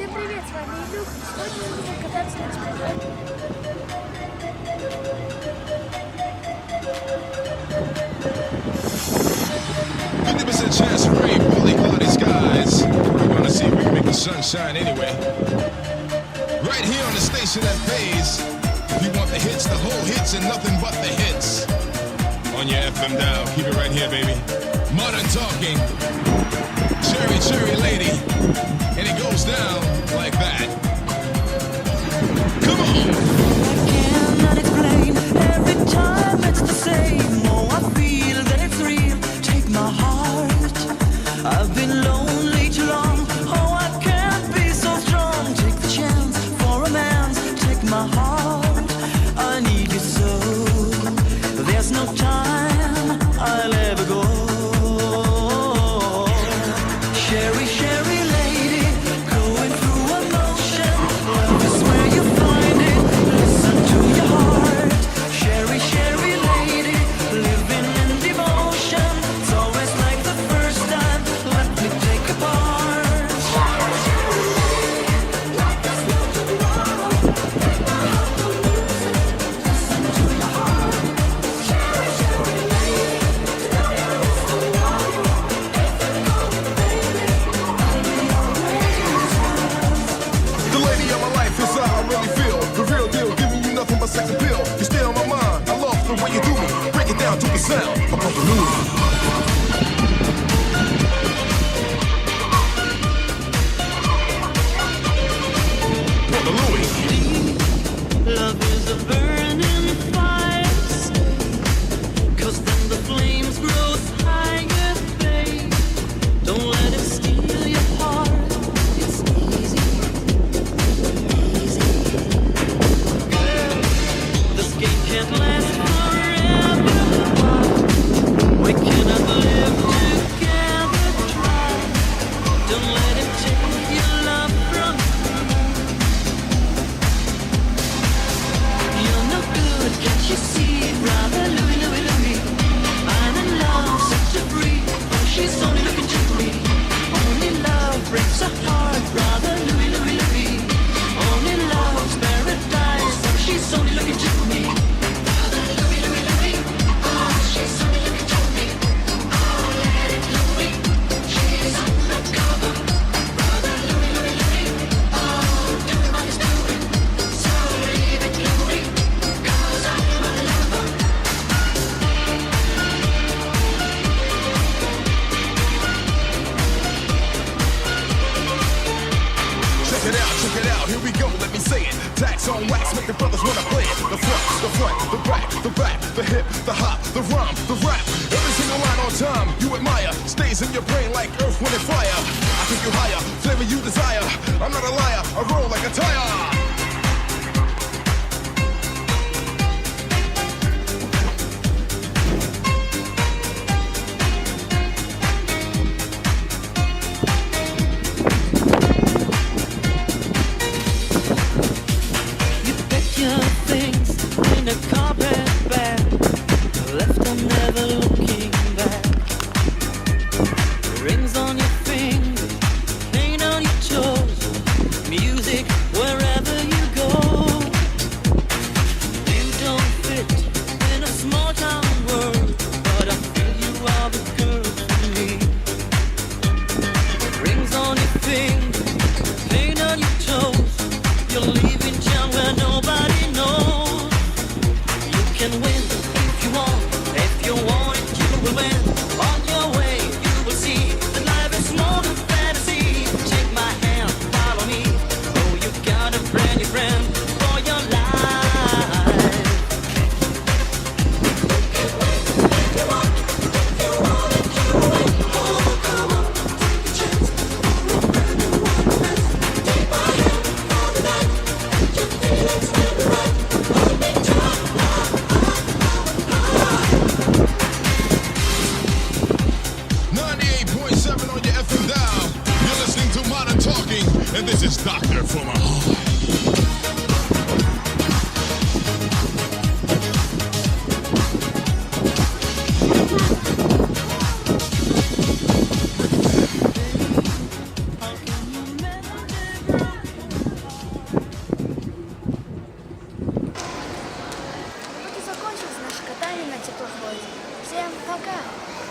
Всем привет, с вами Илюх. Сегодня мы будем кататься на чемпионате. Magnificent chance of rain, partly cloudy skies. We're gonna see if we can make the sun shine anyway. Right here on the station that pays. If you want the hits, the whole hits, and nothing but the hits. On your FM dial, keep it right here, baby. Modern Talking, Cherry Cherry Lady, and it goes down like that. Come on! I cannot explain, every time it's the same. Oh, I feel that it's real, take my heart. I've been lonely too long, oh, I can't be so strong. Take the chance for romance, take my heart. I need you so, there's no time I'll ever go. Sherry, Sherry lady, going through emotion. Love is where you find it, listen to your heart. Sherry, Sherry lady, living in devotion. It's always like the first time, let me take a part. Sherry, Sherry lady, like there's no tomorrow. Take my heart to lose it, listen to your heart. Sherry, Sherry lady, know there is tomorrow. If you call me baby, I'll be always. The lady of my life is how I really feel. The real deal, giving you nothing but sex appeal. You stay on my mind, I love the way you do me. Break it down to the sound of Uncle Louie. Uncle Louie. Love is a burning fire, cause then the flames grow higher, babe. Don't let it steal your heart, it's easy, easy. Girl, this game can't last forever. We cannot live together, try. Don't let it take your love from you're no good, can't you see? Brother Louie, Louie, Louie, I'm in love, set to free. Oh, she's only looking to me. Only love breaks her heart. Brother Louie, Louie, Louie, only love's paradise. Oh, she's only looking to me. Brother Louie, Louie, Louie, oh, she's only looking to me. Oh, let it Louie, she's undercover. Brother Louie, Louie, Louie, oh, doing what he's doing. So leave it Louie, cause I'm a lover. Check it out, here we go, let me say it. Tax on wax, make the brothers wanna play it. The front, the back, the hip, the hop, the rhyme, the rap. Every single line on time, you admire. Stays in your brain like earth, wind, and fire. I take you higher, flavor you desire. I'm not a liar, I roll like a tire. You pack your things in a carpet bag, left them never looking back. Rings on your fingers, paint on your toes, music wherever you go. You don't fit in a small town world, but I feel you are the girl for me. Rings on your fingers, paint on your toes. You're leaving town where nobody knows. You can win if you want. If you want it, you will win. On your way, you will see that life is more than fantasy. Take my hand, follow me. Oh, you got a brand new friend for your life. And this is Doctor for my heart. How can you mend сами на теплоходе. Всем пока!